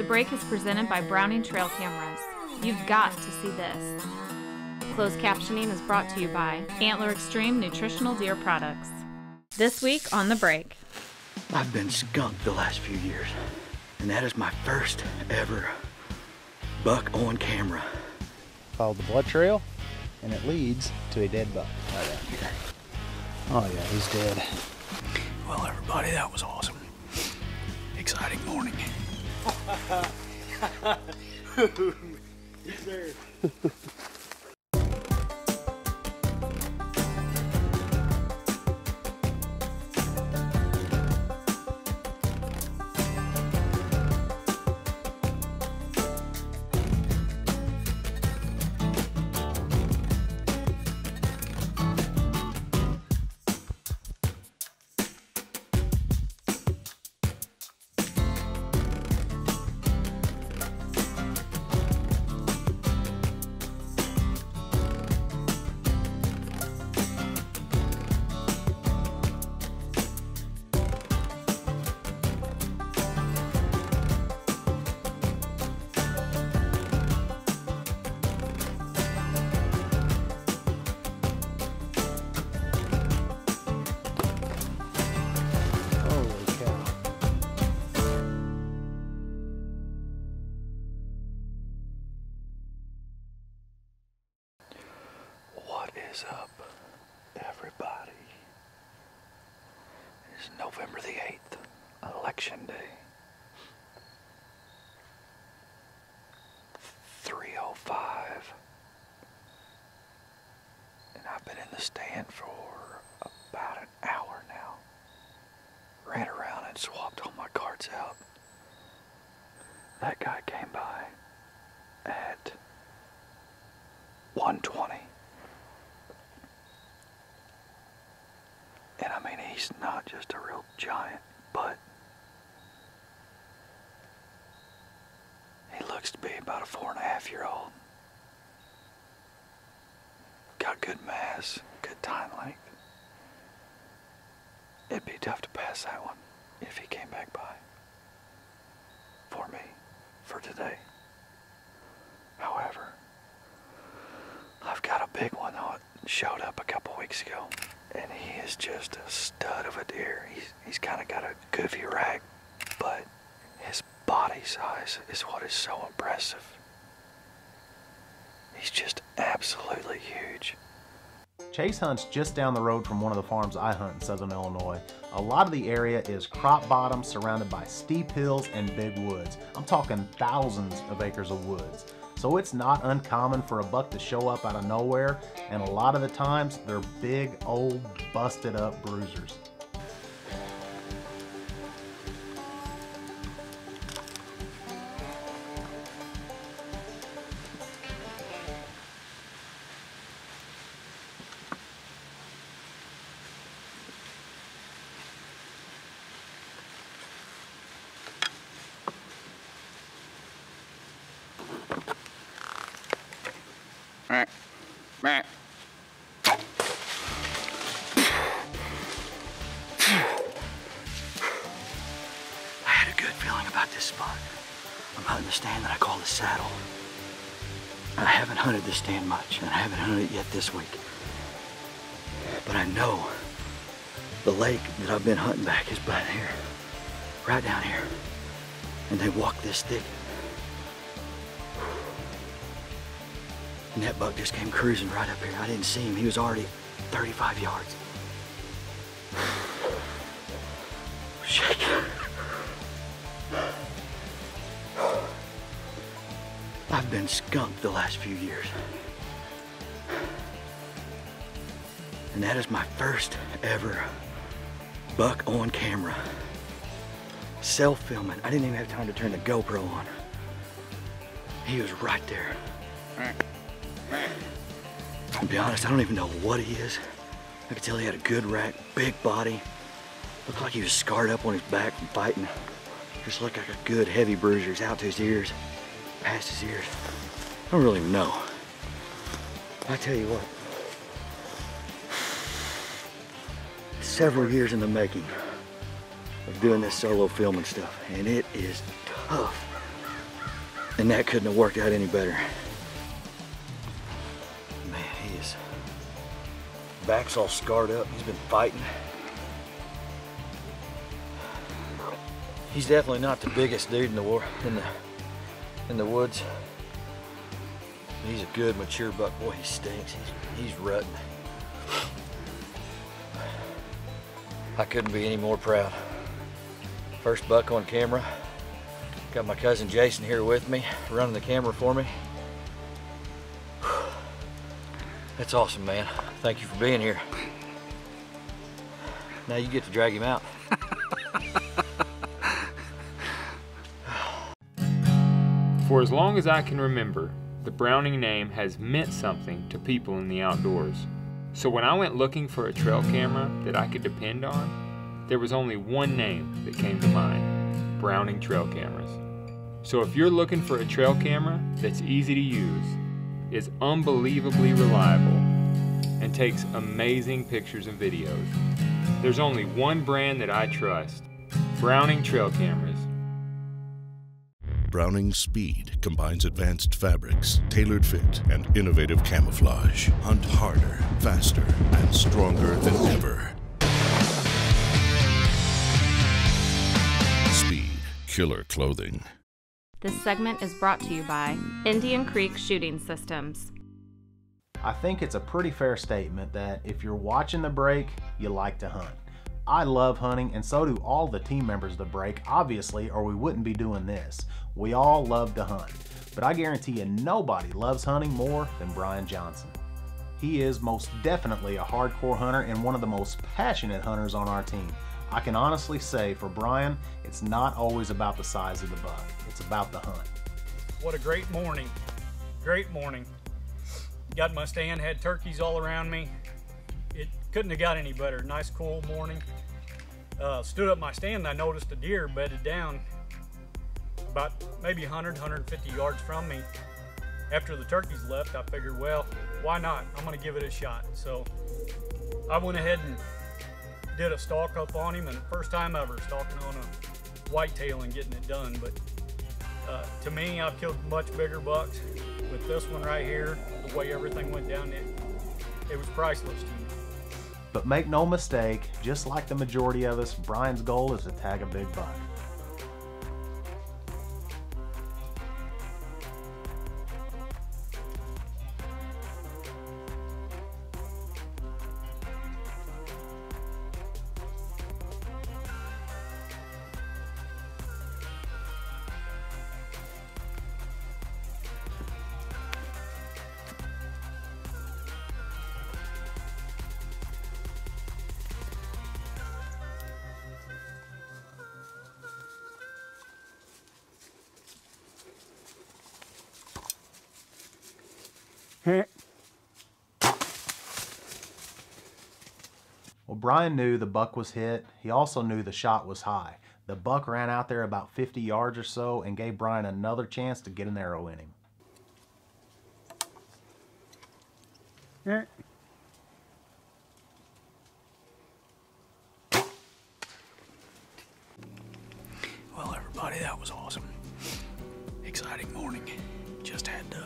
The break is presented by Browning Trail Cameras. You've got to see this. Closed captioning is brought to you by Antler Extreme Nutritional Deer Products. This week on The Break. I've been skunked the last few years, and that is my first ever buck on camera. Follow the blood trail, and it leads to a dead buck. Oh yeah, he's dead. Well, everybody, that was awesome. Exciting morning. He's there. Is up, everybody? It's November the 8th, Election Day. 3:05, and I've been in the stand for about an hour now. Ran around and swapped all my cards out. That guy came by at 1:20. And I mean, he's not just a real giant, but he looks to be about a 4.5-year-old. Got good mass, good tine length. It'd be tough to pass that one if he came back by. For me, for today. However, I've got a big one that showed up a couple weeks ago. And he is just a stud of a deer. He's kind of got a goofy rack, but his body size is what is so impressive. He's just absolutely huge. Chase hunts just down the road from one of the farms I hunt in Southern Illinois. A lot of the area is crop bottom surrounded by steep hills and big woods. I'm talking thousands of acres of woods. So it's not uncommon for a buck to show up out of nowhere, and a lot of the times they're big, old, busted up bruisers. I had a good feeling about this spot. I'm hunting the stand that I call the saddle. I haven't hunted this stand much, and I haven't hunted it yet this week. But I know the lake that I've been hunting back is right here, right down here. And they walk this thicket. And that buck just came cruising right up here. I didn't see him. He was already 35 yards. Shake. I've been skunked the last few years. And that is my first ever buck on camera. Self-filming. I didn't even have time to turn the GoPro on. He was right there. To be honest, I don't even know what he is. I could tell he had a good rack, big body. Looked like he was scarred up on his back from fighting. Just looked like a good heavy bruiser. He's out to his ears, past his ears. I don't really know. I tell you what, several years in the making of doing this solo filming stuff, and it is tough. And that couldn't have worked out any better. Man, he is, back's all scarred up. He's been fighting. He's definitely not the biggest dude in the woods. He's a good mature buck. Boy, he stinks. He's rutting. I couldn't be any more proud. First buck on camera. Got my cousin Jason here with me, running the camera for me. That's awesome, man. Thank you for being here. Now you get to drag him out. For as long as I can remember, the Browning name has meant something to people in the outdoors. So when I went looking for a trail camera that I could depend on, there was only one name that came to mind: Browning Trail Cameras. So if you're looking for a trail camera that's easy to use, is unbelievably reliable, and takes amazing pictures and videos, there's only one brand that I trust: Browning Trail Cameras. Browning Speed combines advanced fabrics, tailored fit, and innovative camouflage. Hunt harder, faster, and stronger than ever. Speed, killer clothing. This segment is brought to you by Indian Creek Shooting Systems. I think it's a pretty fair statement that if you're watching the break, you like to hunt. I love hunting, and so do all the team members of the break, obviously, or we wouldn't be doing this. We all love to hunt, but I guarantee you nobody loves hunting more than Brian Johnson. He is most definitely a hardcore hunter and one of the most passionate hunters on our team. I can honestly say for Brian, it's not always about the size of the buck, it's about the hunt. What a great morning, great morning. Got my stand, had turkeys all around me. It couldn't have got any better. Nice cool morning. Stood up my stand and I noticed a deer bedded down about maybe 100, 150 yards from me. After the turkeys left, I figured, well, why not? I'm gonna give it a shot. So I went ahead and did a stalk up on him, and first time ever stalking on a whitetail and getting it done. But to me, I've killed much bigger bucks. With this one right here, the way everything went down, it was priceless to me. But make no mistake, just like the majority of us, Brian's goal is to tag a big buck. Well, Brian knew the buck was hit. He also knew the shot was high. The buck ran out there about 50 yards or so and gave Brian another chance to get an arrow in him. Well, everybody, that was awesome. Exciting morning. Just had the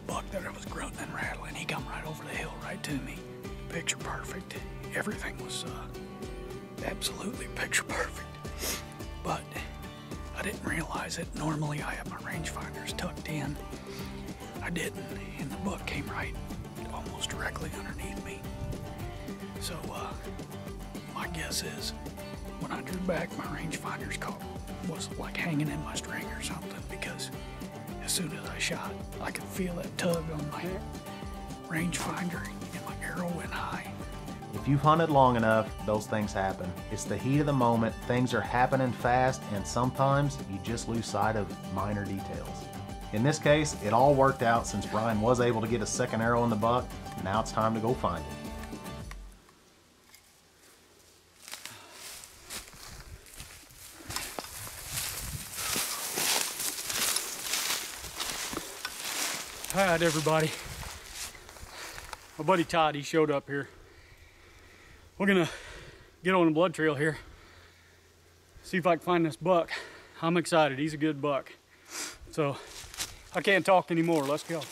buck that I was grunting and rattling. He come right over the hill right to me. Picture perfect. Everything was absolutely picture perfect. But I didn't realize it. Normally I have my rangefinders tucked in. I didn't, and the buck came right almost directly underneath me. So my guess is when I drew back, my rangefinders was like hanging in my string or something, because as soon as I shot, I could feel that tug on my rangefinder and my arrow went high. If you've hunted long enough, those things happen. It's the heat of the moment, things are happening fast, and sometimes you just lose sight of minor details. In this case, it all worked out since Brian was able to get a second arrow in the buck. Now it's time to go find it. All right, everybody. My buddy Todd, he showed up here. We're gonna get on the blood trail here, see if I can find this buck. I'm excited. He's a good buck. So I can't talk anymore. Let's go.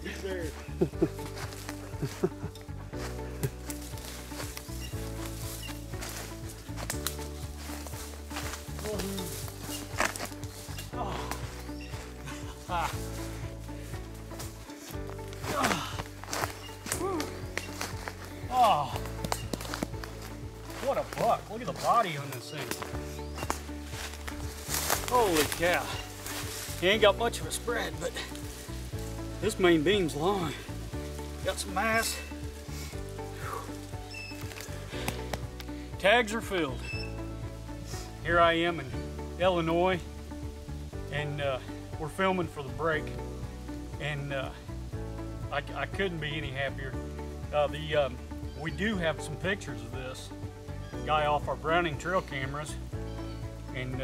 He's there. Oh, what a buck. Look at the body on this thing. Holy cow. He ain't got much of a spread, but this main beam's long. Got some mass. Tags are filled. Here I am in Illinois, and we're filming for the break, and I couldn't be any happier. We do have some pictures of this guy off our Browning trail cameras, and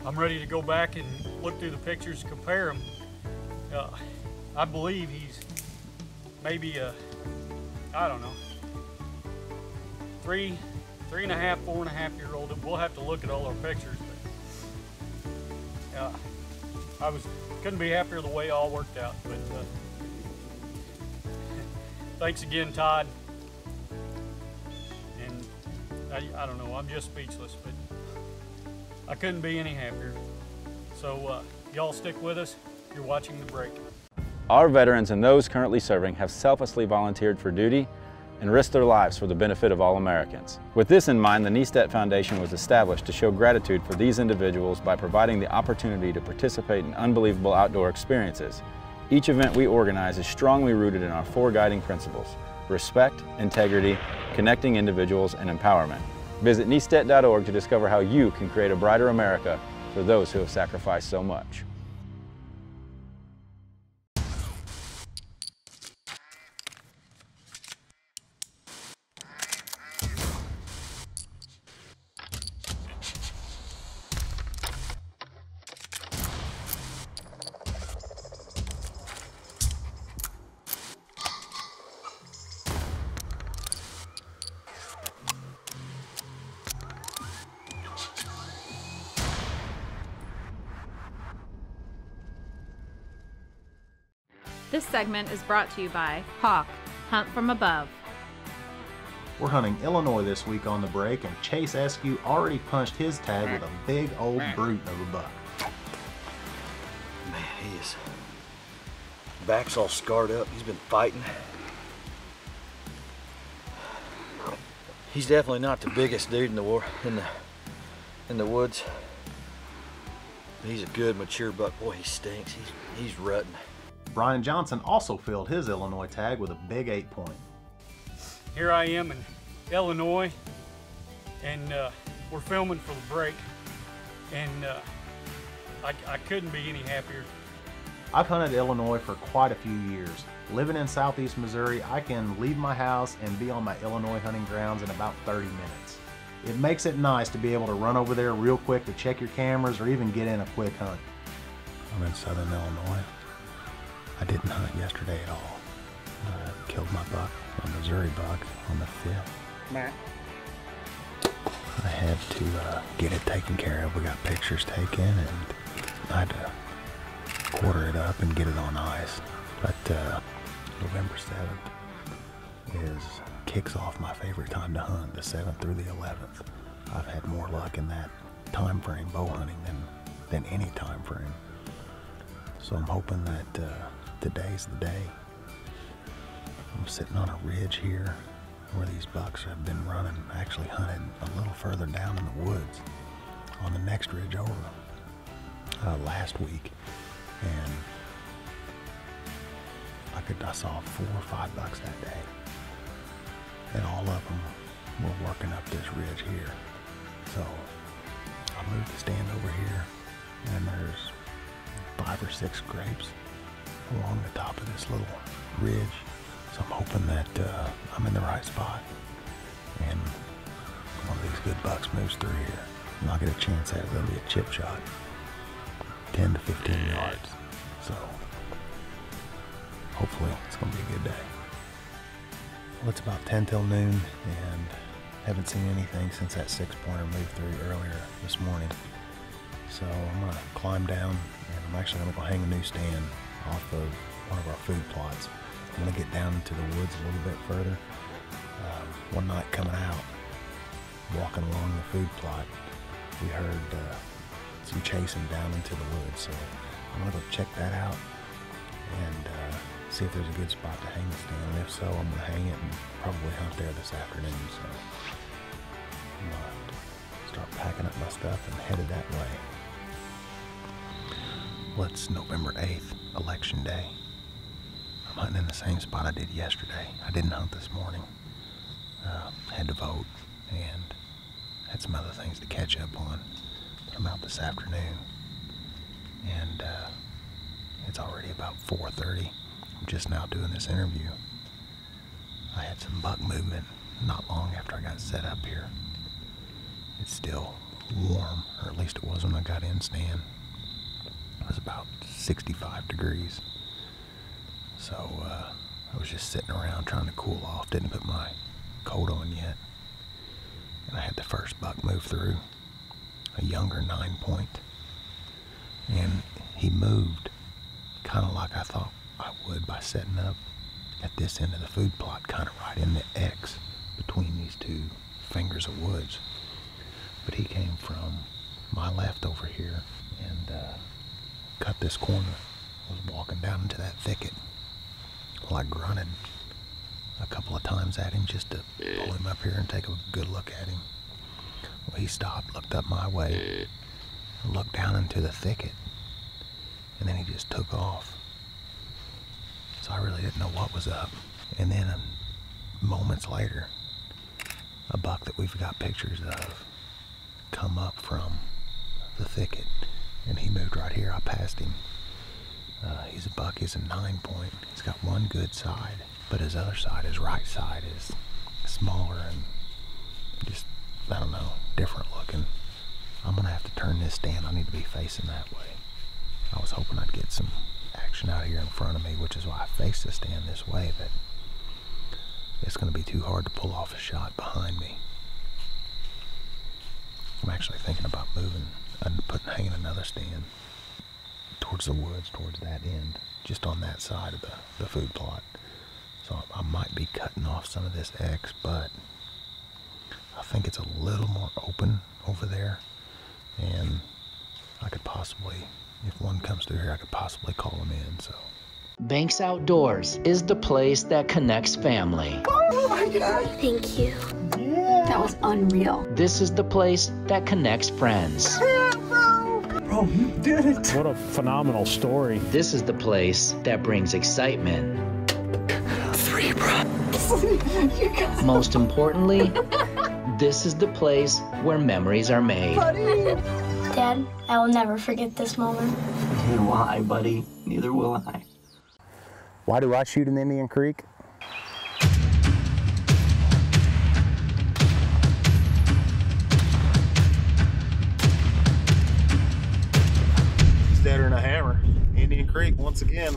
I'm ready to go back and look through the pictures, compare them. I believe he's maybe I don't know, 3.5, 4.5-year-old. We'll have to look at all our pictures, but couldn't be happier the way it all worked out. But thanks again, Todd. And I don't know, I'm just speechless, but I couldn't be any happier. So y'all stick with us. You're watching The Break. Our veterans and those currently serving have selflessly volunteered for duty and risked their lives for the benefit of all Americans. With this in mind, the Niestedt Foundation was established to show gratitude for these individuals by providing the opportunity to participate in unbelievable outdoor experiences. Each event we organize is strongly rooted in our 4 guiding principles: respect, integrity, connecting individuals, and empowerment. Visit niestedt.org to discover how you can create a brighter America for those who have sacrificed so much. This segment is brought to you by Hawk, Hunt from Above. We're hunting Illinois this week on The Break, and Chase Eskew already punched his tag with a big old brute of a buck. Man, he is, back's all scarred up. He's been fighting. He's definitely not the biggest dude in the woods. He's a good mature buck. Boy, he stinks. He's rutting. Brian Johnson also filled his Illinois tag with a big 8-point. Here I am in Illinois, and we're filming for The Break, and I couldn't be any happier. I've hunted Illinois for quite a few years. Living in southeast Missouri, I can leave my house and be on my Illinois hunting grounds in about 30 minutes. It makes it nice to be able to run over there real quick to check your cameras or even get in a quick hunt. I'm in southern Illinois. I didn't hunt yesterday at all. I killed my buck, my Missouri buck, on the 5th. Matt. I had to get it taken care of. We got pictures taken, and I had to quarter it up and get it on ice. But November 7th kicks off my favorite time to hunt, the 7th through the 11th. I've had more luck in that time frame bow hunting than any time frame. So I'm hoping that today's the day. I'm sitting on a ridge here where these bucks have been running, actually hunted a little further down in the woods on the next ridge over last week, and I saw 4 or 5 bucks that day, and all of them were working up this ridge here. So I moved the stand over here, and there's 5 or 6 grapes along the top of this little ridge. So I'm hoping that I'm in the right spot and one of these good bucks moves through here, and I'll get a chance at it. It'll be a chip shot, 10 to 15 yards. So hopefully it's gonna be a good day. Well, it's about 10 till noon and haven't seen anything since that 6-pointer moved through earlier this morning. So I'm gonna climb down and I'm actually gonna go hang a new stand off of one of our food plots. I'm gonna get down into the woods a little bit further. One night coming out, walking along the food plot, we heard some chasing down into the woods. So I'm gonna go check that out and see if there's a good spot to hang the stand. And if so, I'm gonna hang it and probably hunt there this afternoon. So I'm gonna start packing up my stuff and headed that way. Well, it's November 8th, Election Day. I'm hunting in the same spot I did yesterday. I didn't hunt this morning. Had to vote and had some other things to catch up on. I'm out this afternoon and it's already about 4:30. I'm just now doing this interview. I had some buck movement not long after I got set up here. It's still warm, or at least it was when I got in stand. It was about 65 degrees. So I was just sitting around trying to cool off. Didn't put my coat on yet. And I had the first buck move through, a younger 9-point. And he moved kind of like I thought I would by setting up at this end of the food plot, kind of right in the X between these two fingers of woods. But he came from my left over here and cut this corner. Was walking down into that thicket. Well, I grunted a couple of times at him just to pull him up here and take a good look at him. Well, he stopped, looked up my way, looked down into the thicket, and then he just took off. So I really didn't know what was up. And then moments later, a buck that we've got pictures of come up from the thicket, and he moved right here. I passed him. He's a buck, he's a 9-point. He's got one good side, but his other side, his right side, is smaller and just, I don't know, different looking. I'm gonna have to turn this stand. I need to be facing that way. I was hoping I'd get some action out here in front of me, which is why I faced the stand this way, but it's gonna be too hard to pull off a shot behind me. I'm actually thinking about moving and hanging another stand towards the woods, towards that end, just on that side of the food plot. So I might be cutting off some of this X, but I think it's a little more open over there, and I could possibly, if one comes through here, I could possibly call them in. So Banks Outdoors is the place that connects family. Oh my God! Thank you. Yeah. That was unreal. This is the place that connects friends. Bro, you did it. What a phenomenal story. This is the place that brings excitement. 3, bro. Most importantly, this is the place where memories are made. Dad, I will never forget this moment. Neither will I, buddy. Neither will I. why do I shoot in Indian Creek? Deader than a hammer. Indian Creek once again.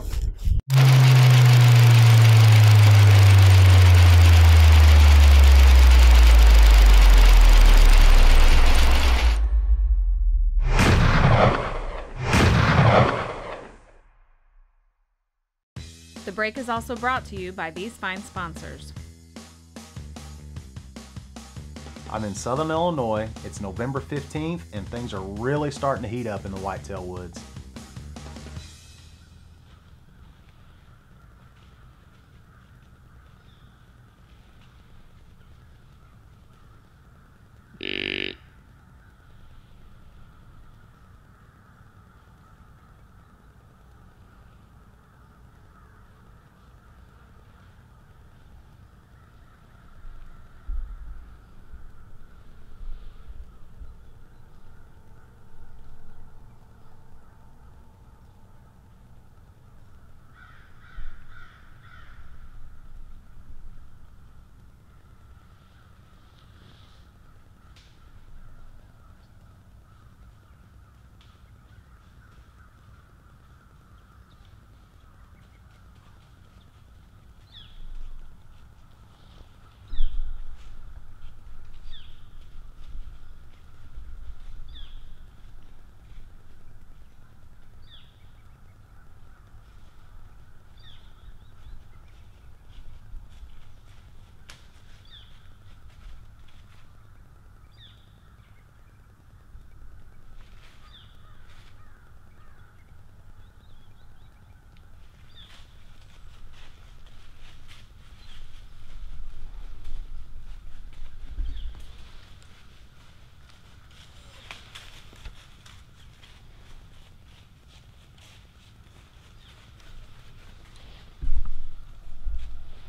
The break is also brought to you by these fine sponsors. I'm in Southern Illinois. It's November 15th and things are really starting to heat up in the whitetail woods.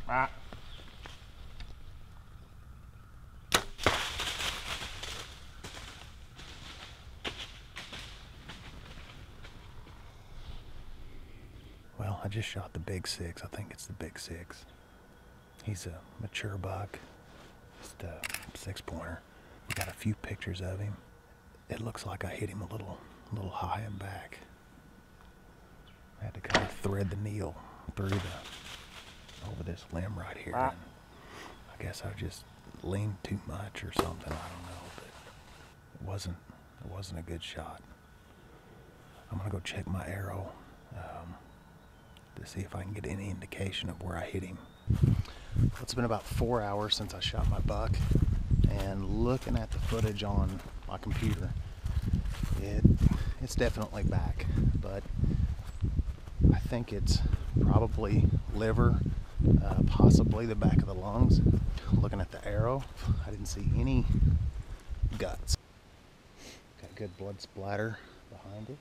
Ah. Well, I just shot the big 6. I think it's the big 6. He's a mature buck. Just a 6-pointer. We got a few pictures of him. It looks like I hit him a little high and back. I had to kind of thread the needle through over this limb right here. And I guess I just leaned too much or something. I don't know, but it wasn't a good shot. I'm gonna go check my arrow to see if I can get any indication of where I hit him. It's been about 4 hours since I shot my buck, and looking at the footage on my computer, it's definitely back, but I think it's probably liver, possibly the back of the lungs. Looking at the arrow, I didn't see any guts. Got good blood splatter behind it.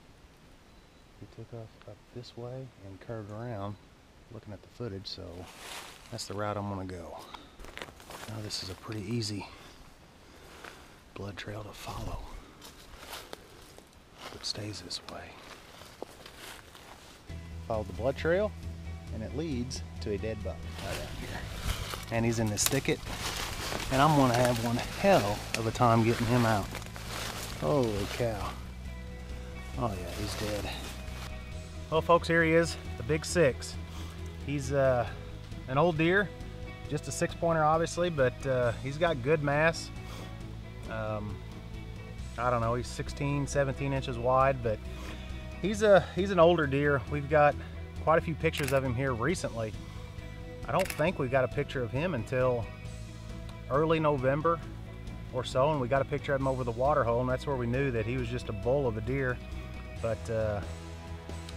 He took off up this way and curved around, looking at the footage, so that's the route I'm gonna go. Now this is a pretty easy blood trail to follow. It stays this way. Follow the blood trail, and it leads to a dead buck right out here. And he's in this thicket, and I'm gonna have one hell of a time getting him out. Holy cow. Oh yeah, he's dead. Well folks, here he is, the big 6. He's an old deer, just a 6-pointer obviously, but he's got good mass. I don't know, he's 16, 17 inches wide, but he's an older deer. We've got quite a few pictures of him here recently. I don't think we got a picture of him until early November or so, and we got a picture of him over the water hole, and that's where we knew that he was just a bull of a deer. But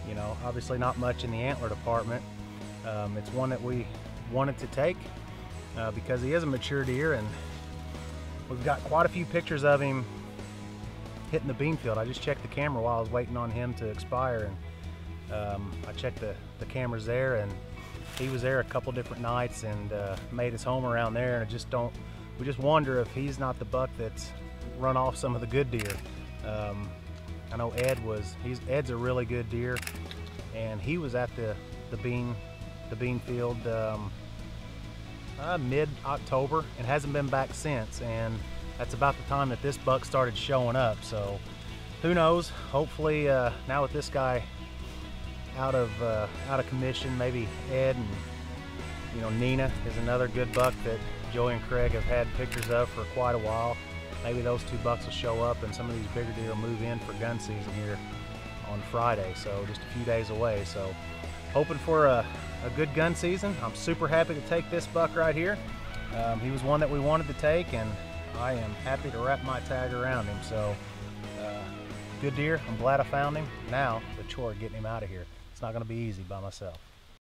you know, obviously not much in the antler department. It's one that we wanted to take because he is a mature deer, and we've got quite a few pictures of him hitting the bean field. I just checked the camera while I was waiting on him to expire, and I checked the cameras there, and he was there a couple different nights and made his home around there. And we just wonder if he's not the buck that's run off some of the good deer. I know Ed's a really good deer, and he was at the bean field mid-October and hasn't been back since, and that's about the time that this buck started showing up. So who knows, hopefully now with this guy out of commission, maybe Ed and, you know, Nina is another good buck that Joey and Craig have had pictures of for quite a while. Maybe those 2 bucks will show up, and some of these bigger deer will move in for gun season here on Friday, so just a few days away. So hoping for a good gun season. I'm super happy to take this buck right here. He was one that we wanted to take, and I am happy to wrap my tag around him. So good deer. I'm glad I found him. Now the chore of getting him out of here. It's not going to be easy by myself.